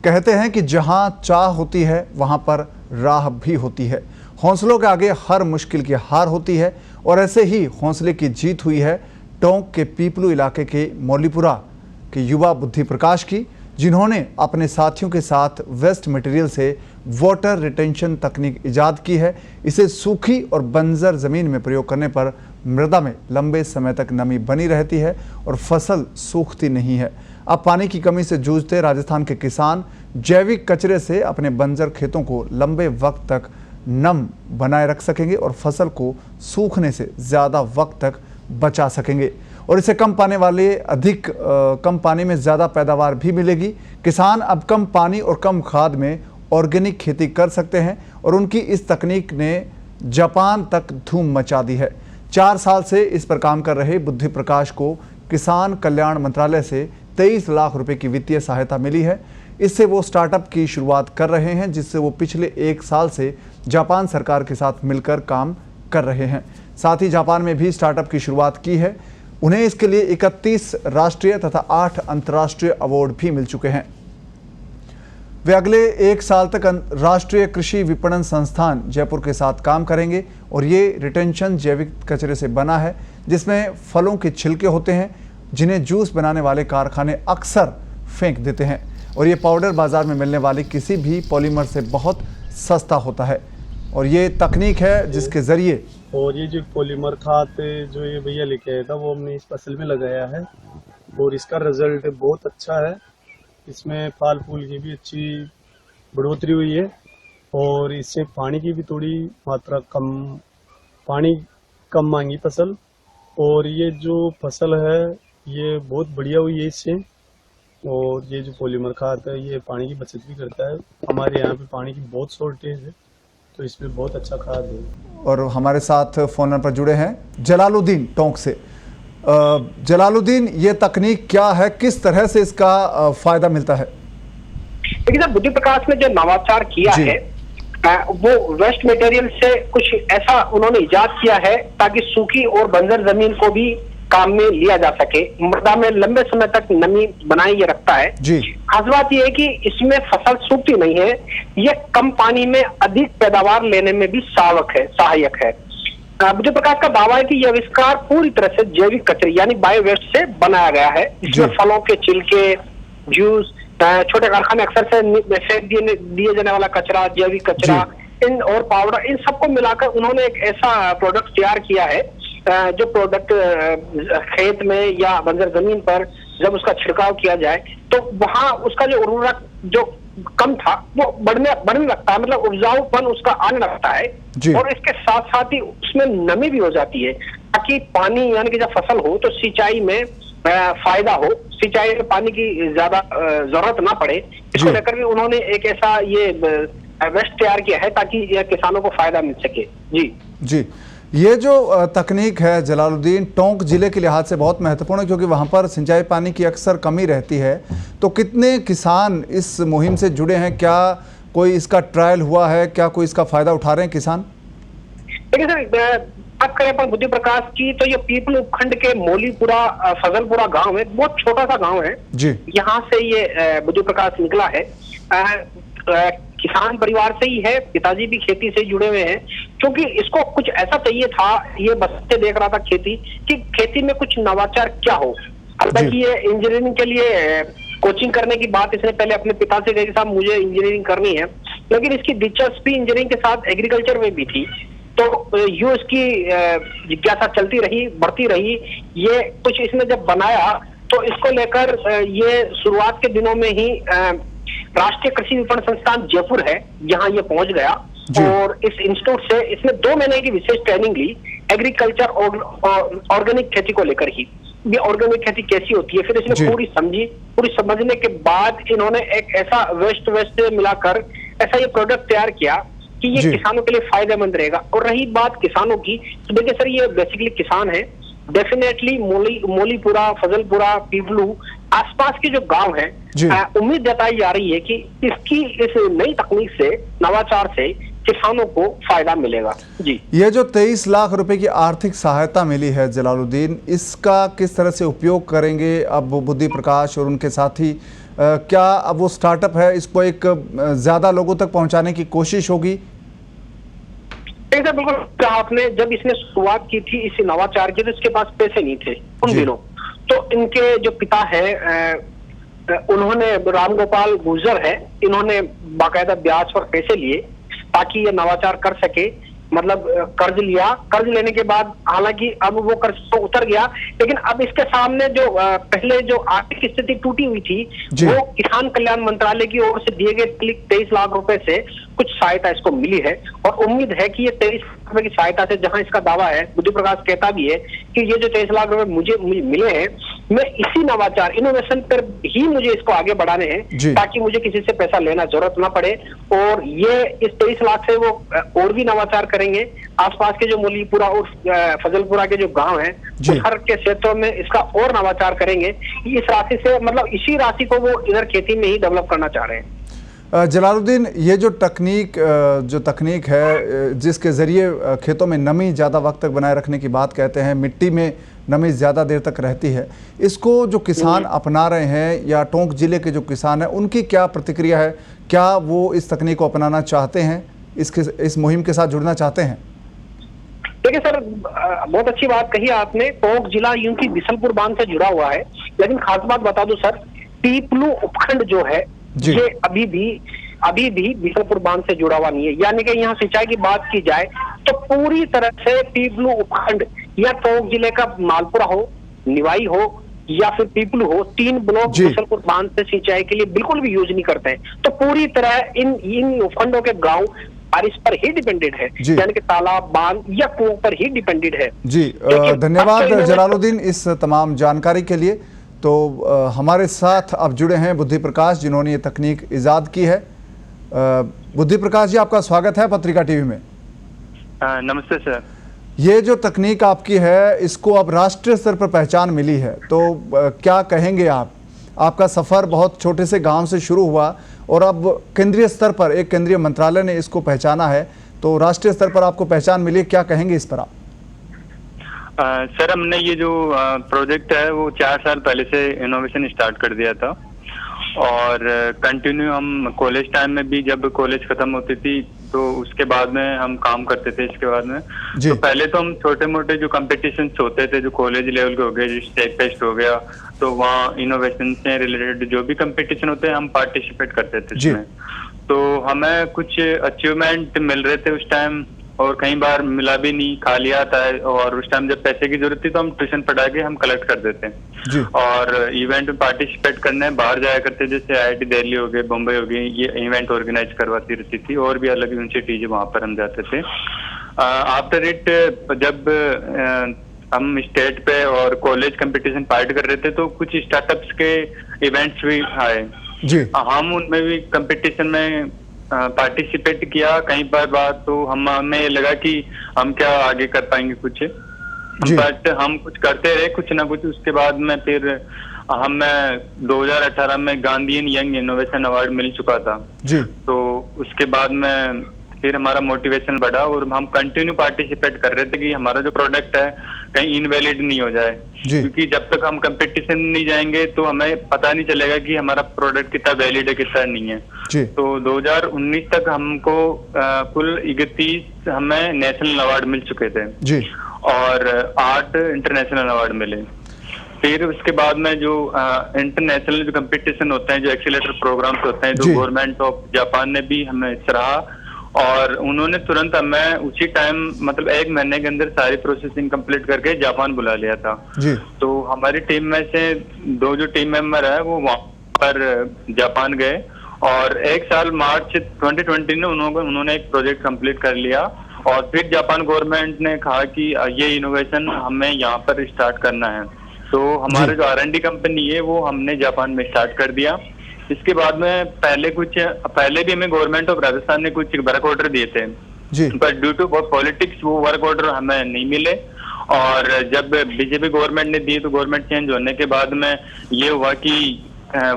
कहते हैं कि जहां चाह होती है वहां पर राह भी होती है। हौसलों के आगे हर मुश्किल की हार होती है और ऐसे ही हौसले की जीत हुई है टोंक के पीपलू इलाके के मौलीपुरा के युवा बुद्धि प्रकाश की, जिन्होंने अपने साथियों के साथ वेस्ट मटेरियल से वाटर रिटेंशन तकनीक इजाद की है। इसे सूखी और बंजर ज़मीन में प्रयोग करने पर मृदा में लंबे समय तक नमी बनी रहती है और फसल सूखती नहीं है। अब पानी की कमी से जूझते राजस्थान के किसान जैविक कचरे से अपने बंजर खेतों को लंबे वक्त तक नम बनाए रख सकेंगे और फसल को सूखने से ज़्यादा वक्त तक बचा सकेंगे और इसे कम पानी में ज़्यादा पैदावार भी मिलेगी। किसान अब कम पानी और कम खाद में ऑर्गेनिक खेती कर सकते हैं और उनकी इस तकनीक ने जापान तक धूम मचा दी है। 4 साल से इस पर काम कर रहे बुद्धि प्रकाश को किसान कल्याण मंत्रालय से 23 लाख रुपए की वित्तीय सहायता मिली है। इससे वो स्टार्टअप की शुरुआत कर रहे हैं, जिससे वो पिछले 1 साल से जापान सरकार के साथ मिलकर काम कर रहे हैं। साथ ही जापान में भी स्टार्टअप की शुरुआत की है। उन्हें इसके लिए 31 राष्ट्रीय तथा 8 अंतर्राष्ट्रीय अवार्ड भी मिल चुके हैं। वे अगले 1 साल तक राष्ट्रीय कृषि विपणन संस्थान जयपुर के साथ काम करेंगे और ये रिटेंशन जैविक कचरे से बना है, जिसमें फलों के छिलके होते हैं जिन्हें जूस बनाने वाले कारखाने अक्सर फेंक देते हैं और ये पाउडर बाजार में मिलने वाले किसी भी पॉलीमर से बहुत सस्ता होता है। और ये तकनीक है जिसके ज़रिए और ये जो पॉलीमर खाद जो ये भैया लेके आया था वो हमने इस फसल में लगाया है और इसका रिजल्ट बहुत अच्छा है। इसमें फल फूल की भी अच्छी बढ़ोतरी हुई है और इससे पानी की भी थोड़ी मात्रा पानी कम मांगी फसल। और ये जो फसल है ये बहुत बढ़िया हुई है इससे। और ये जो पॉलीमर खाद है ये पानी की बचत भी करता है। हमारे यहाँ पे पानी की बहुत शॉर्टेज है तो इसमें बहुत अच्छा खाद है। और हमारे साथ फोन पर जुड़े हैं जलालुद्दीन टोंक से। जलालुद्दीन, ये तकनीक क्या है, किस तरह से इसका फायदा मिलता है? देखिए सर, बुद्धि प्रकाश ने जो नवाचार किया है वो वेस्ट मटेरियल से कुछ ऐसा उन्होंने इजाद किया है ताकि सूखी और बंजर जमीन को भी काम में लिया जा सके। मृदा में लंबे समय तक नमी बनाए ये रखता है। खास बात ये है कि इसमें फसल सूखती नहीं है। ये कम पानी में अधिक पैदावार लेने में भी सहायक है। बुद्धि प्रकाश का दावा है कि यह आविष्कार पूरी तरह से जैविक कचरे यानी बायो वेस्ट से बनाया गया है। इसमें फलों के छिलके, जूस, छोटे कारखाने अक्सर से फेंक दिए जाने वाला कचरा, जैविक कचरा इन और पाउडर, इन सबको मिलाकर उन्होंने एक ऐसा प्रोडक्ट तैयार किया है जो प्रोडक्ट खेत में या बंजर जमीन पर जब उसका छिड़काव किया जाए तो वहां उसका जो उर्वरक जो कम था वो बढ़ने लगता है, मतलब उपजाऊपन उसका आने लगता है। और इसके साथ साथ ही उसमें नमी भी हो जाती है ताकि पानी यानी कि जब फसल हो तो सिंचाई में फायदा हो, सिंचाई में पानी की ज्यादा जरूरत ना पड़े। इसको लेकर भी उन्होंने एक ऐसा ये वेस्ट तैयार किया है ताकि किसानों को फायदा मिल सके। जी, ये जो तकनीक है जलालुद्दीन, टोंक जिले के लिहाज से बहुत महत्वपूर्ण है क्योंकि वहाँ पर सिंचाई पानी की अक्सर कमी रहती है। तो कितने किसान इस मुहिम से जुड़े हैं? क्या कोई इसका ट्रायल हुआ है? क्या कोई इसका फायदा उठा रहे हैं किसान? देखिए सर, बात करें अपन बुद्धि प्रकाश की तो ये पीपल उपखंड के मौलीपुरा फजलपुरा गांव है, बहुत छोटा सा गांव है जी। यहाँ से ये बुद्धि प्रकाश निकला है। किसान परिवार से ही है, पिताजी भी खेती से जुड़े हुए हैं। क्योंकि इसको कुछ ऐसा चाहिए था, ये बच्चे देख रहा था खेती में कुछ नवाचार क्या हो। हालांकि ये इंजीनियरिंग के लिए कोचिंग करने की बात इसने पहले अपने पिता से कही, साहब मुझे इंजीनियरिंग करनी है, लेकिन इसकी दिलचस्पी इंजीनियरिंग के साथ एग्रीकल्चर में भी थी। तो यूं इसकी जिज्ञासा चलती रही, बढ़ती रही। ये कुछ इसने जब बनाया तो इसको लेकर ये शुरुआत के दिनों में ही राष्ट्रीय कृषि विपणन संस्थान जयपुर है, यहाँ ये पहुंच गया और इस इंस्टीट्यूट से इसने 2 महीने की विशेष ट्रेनिंग ली एग्रीकल्चर और ऑर्गेनिक खेती को लेकर ही। ये ऑर्गेनिक खेती कैसी होती है फिर इसने पूरी समझने के बाद इन्होंने एक ऐसा वेस्ट मिलाकर ऐसा ये प्रोडक्ट तैयार किया कि ये किसानों के लिए फायदेमंद रहेगा। और रही बात किसानों की, तो देखिए सर ये बेसिकली किसान है। डेफिनेटली मौलीपुरा, फजलपुरा, पीपलू आसपास के जो गांव हैं, उम्मीद जताई जा रही है कि इस नई तकनीक से, नवाचार से किसानों को फायदा मिलेगा। जी, ये जो 23 लाख रुपए की आर्थिक सहायता मिली है जलालुद्दीन, इसका किस तरह से उपयोग करेंगे अब बुद्धि प्रकाश और उनके साथी क्या अब वो स्टार्टअप है, इसको एक ज़्यादा लोगों तक पहुंचाने की कोशिश होगी? बिल्कुल कहा आपने। जब इसने शुरुआत की थी इस नवाचार की तो इसके पास पैसे नहीं थे उन दिनों। तो इनके जो पिता है उन्होंने, राम गोपाल गुर्जर है, इन्होंने बाकायदा ब्याज पर पैसे लिए ताकि ये नवाचार कर सके। मतलब कर्ज लिया, कर्ज लेने के बाद हालांकि अब वो कर्ज तो उतर गया, लेकिन अब इसके सामने जो पहले जो आर्थिक स्थिति टूटी हुई थी वो किसान कल्याण मंत्रालय की ओर से दिए गए 23 लाख रुपए से कुछ सहायता इसको मिली है। और उम्मीद है कि ये 23 लाख रुपए की सहायता से, जहां इसका दावा है, बुद्धि प्रकाश कहता भी है कि ये जो 23 लाख रुपए मुझे मिले हैं, मैं इसी नवाचार इनोवेशन पर ही मुझे इसको आगे बढ़ाने हैं ताकि मुझे किसी से पैसा लेना जरूरत ना पड़े। और ये इस 23 लाख से वो और भी नवाचार करेंगे। आसपास के जो मूलीपुरा और फजलपुरा के जो गांव हैं, हर के क्षेत्रों में इसका और नवाचार करेंगे। इस राशि से, मतलब इसी राशि को वो इधर खेती में ही डेवलप करना चाह रहे हैं। जलालुद्दीन, ये जो तकनीक है जिसके ज़रिए खेतों में नमी ज़्यादा वक्त तक बनाए रखने की बात कहते हैं, मिट्टी में नमी ज़्यादा देर तक रहती है, इसको जो किसान अपना रहे हैं या टोंक जिले के जो किसान हैं उनकी क्या प्रतिक्रिया है? क्या वो इस तकनीक को अपनाना चाहते हैं, इस मुहिम के साथ जुड़ना चाहते हैं? देखिए सर, बहुत अच्छी बात कही आपने। टोंक जिला यूं की बिशनपुर बांध से जुड़ा हुआ है, लेकिन खास बात बता दूं सर, पीपलू उपखंड जो है ये अभी भी बिशनपुर बांध से जुड़ा हुआ नहीं है। यानी कि यहाँ सिंचाई की बात की जाए तो पूरी तरह से पीपलू उपखंड या टोंक जिले का मालपुरा हो, निवाई हो या फिर पीपलू हो, 3 ब्लॉक बिशनपुर बांध से सिंचाई के लिए बिल्कुल भी यूज नहीं करते हैं। तो पूरी तरह इन उपखंडों के गाँव बारिश पर ही डिपेंडेड है, यानी कि तालाब, बांध या कुओं पर ही डिपेंडेड है। जी, धन्यवाद जलालुद्दीन इस तमाम जानकारी के लिए। तो हमारे साथ अब जुड़े हैं बुद्धि प्रकाश, जिन्होंने ये तकनीक इजाद की है। बुद्धि प्रकाश जी, आपका स्वागत है पत्रिका टीवी में। नमस्ते सर। ये जो तकनीक आपकी है, इसको अब राष्ट्रीय स्तर पर पहचान मिली है, तो क्या कहेंगे आप? आपका सफ़र बहुत छोटे से गांव से शुरू हुआ और अब केंद्रीय स्तर पर एक केंद्रीय मंत्रालय ने इसको पहचाना है, तो राष्ट्रीय स्तर पर आपको पहचान मिली, क्या कहेंगे इस पर आप? सर, हमने ये जो प्रोजेक्ट है वो 4 साल पहले से इनोवेशन स्टार्ट कर दिया था और कंटिन्यू हम कॉलेज टाइम में भी, जब कॉलेज खत्म होती थी तो उसके बाद में हम काम करते थे। इसके बाद में तो पहले तो हम छोटे मोटे जो कंपटीशंस होते थे, जो कॉलेज लेवल के हो गए, जो स्टेट फेस्ट हो गया, तो वहाँ इनोवेशन से रिलेटेड जो भी कंपटीशन होते हैं हम पार्टिसिपेट करते थे इसमें। तो हमें कुछ अचीवमेंट मिल रहे थे उस टाइम और कई बार मिला भी नहीं, खाली आता है। और उस टाइम जब पैसे की जरूरत थी तो हम ट्यूशन पढ़ा के हम कलेक्ट कर देते हैं और इवेंट में पार्टिसिपेट करने बाहर जाया करते, जैसे IIT दिल्ली हो गए, बम्बई हो गई, ये इवेंट ऑर्गेनाइज करवाती रहती थी और भी अलग यूनिवर्सिटीज वहां पर हम जाते थे। आफ्टर इट जब हम स्टेट पे और कॉलेज कंपटीशन पार्ट कर रहे थे तो कुछ स्टार्टअप्स के इवेंट्स भी आए, हम उनमें भी कंपटीशन में पार्टिसिपेट किया कई बार बात। तो हमें लगा कि हम क्या आगे कर पाएंगे कुछ, बट हम कुछ करते रहे कुछ ना कुछ। उसके बाद में फिर हमें 2018 में गांधीयन यंग इनोवेशन अवार्ड मिल चुका था तो उसके बाद में फिर हमारा मोटिवेशन बढ़ा और हम कंटिन्यू पार्टिसिपेट कर रहे थे कि हमारा जो प्रोडक्ट है कहीं इनवैलिड नहीं हो जाए, क्योंकि जब तक हम कंपटीशन नहीं जाएंगे तो हमें पता नहीं चलेगा कि हमारा प्रोडक्ट कितना वैलिड है कितना नहीं है। तो 2019 तक हमको कुल 31 हमें नेशनल अवार्ड मिल चुके थे और 8 इंटरनेशनल अवार्ड मिले। फिर उसके बाद में जो इंटरनेशनल जो कंपटीशन होते हैं, जो एक्सीलरेटर प्रोग्राम्स होते हैं, जो गवर्नमेंट ऑफ जापान ने भी हमें सराहा और उन्होंने तुरंत हमें उसी टाइम, मतलब 1 महीने के अंदर सारी प्रोसेसिंग कंप्लीट करके जापान बुला लिया था। तो हमारी टीम में से 2 जो टीम मेंबर है वो वहां पर जापान गए और 1 साल मार्च 2020 में उन्होंने एक प्रोजेक्ट कंप्लीट कर लिया और फिर जापान गवर्नमेंट ने कहा कि ये इनोवेशन हमें यहाँ पर स्टार्ट करना है। तो हमारे जो R&D कंपनी है वो हमने जापान में स्टार्ट कर दिया। इसके बाद में पहले भी हमें गवर्नमेंट ऑफ राजस्थान ने कुछ वर्क ऑर्डर दिए थे, बट ड्यू टू पॉलिटिक्स वो वर्क ऑर्डर हमें नहीं मिले और जब बीजेपी गवर्नमेंट ने दिए तो गवर्नमेंट चेंज होने के बाद में ये हुआ कि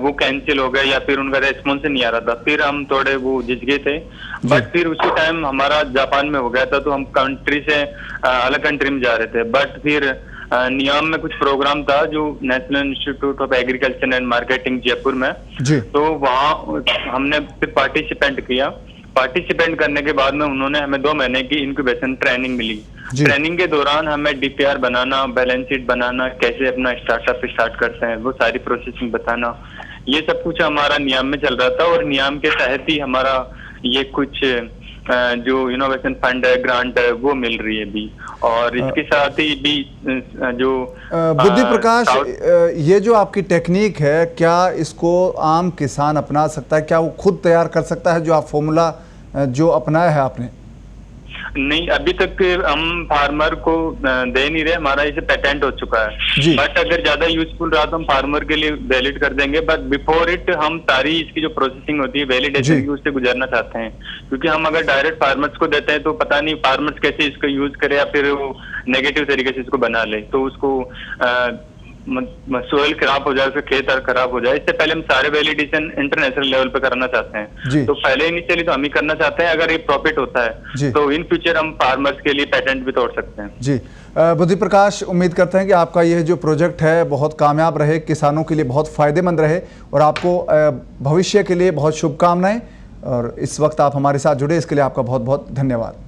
वो कैंसिल हो गए या फिर उनका रेस्पॉन्स नहीं आ रहा था। फिर हम थोड़े वो झिझके थे, बट फिर उसी टाइम हमारा जापान में हो गया था तो हम कंट्री से अलग कंट्री में जा रहे थे। बट फिर नियाम में कुछ प्रोग्राम था जो national institute of agriculture and marketing Jaipur में, जी। तो वहाँ हमने फिर पार्टिसिपेंट किया। पार्टिसिपेंट करने के बाद में उन्होंने हमें 2 महीने की इंक्यूबेशन ट्रेनिंग मिली। ट्रेनिंग के दौरान हमें डीपीआर बनाना, बैलेंस शीट बनाना, कैसे अपना स्टार्टअप स्टार्ट करते हैं वो सारी प्रोसेसिंग बताना, ये सब कुछ हमारा नियाम में चल रहा था। और नियाम के तहत ही हमारा ये कुछ जो इनोवेशन फंड है, ग्रांट है, वो मिल रही है अभी। और इसके साथ ही भी जो बुद्धि प्रकाश, ये जो आपकी टेक्निक है, क्या इसको आम किसान अपना सकता है? क्या वो खुद तैयार कर सकता है जो आप फॉर्मूला जो अपनाया है आपने? नहीं, अभी तक हम फार्मर को दे नहीं रहे, हमारा इसे पेटेंट हो चुका है। बट अगर ज्यादा यूजफुल रहा तो हम फार्मर के लिए वैलिड कर देंगे। बट बिफोर इट हम सारी इसकी जो प्रोसेसिंग होती है वैलिडेशन की, उससे गुजरना चाहते हैं। क्योंकि हम अगर डायरेक्ट फार्मर्स को देते हैं तो पता नहीं फार्मर्स कैसे इसको यूज करे या फिर वो नेगेटिव तरीके से इसको बना ले, तो उसको सोइल खराब हो जाए, फिर खेत खराब हो जाए। इससे पहले हम सारे वैलिडेशन इंटरनेशनल लेवल पे करना चाहते हैं। तो पहले इनिशियली तो हम ही करना चाहते हैं। अगर ये प्रॉफिट होता है तो इन फ्यूचर हम फार्मर्स के लिए पेटेंट भी तोड़ सकते हैं। जी बुद्धि प्रकाश, उम्मीद करते हैं कि आपका यह जो प्रोजेक्ट है बहुत कामयाब रहे, किसानों के लिए बहुत फायदेमंद रहे और आपको भविष्य के लिए बहुत शुभकामनाएं। और इस वक्त आप हमारे साथ जुड़े इसके लिए आपका बहुत बहुत धन्यवाद।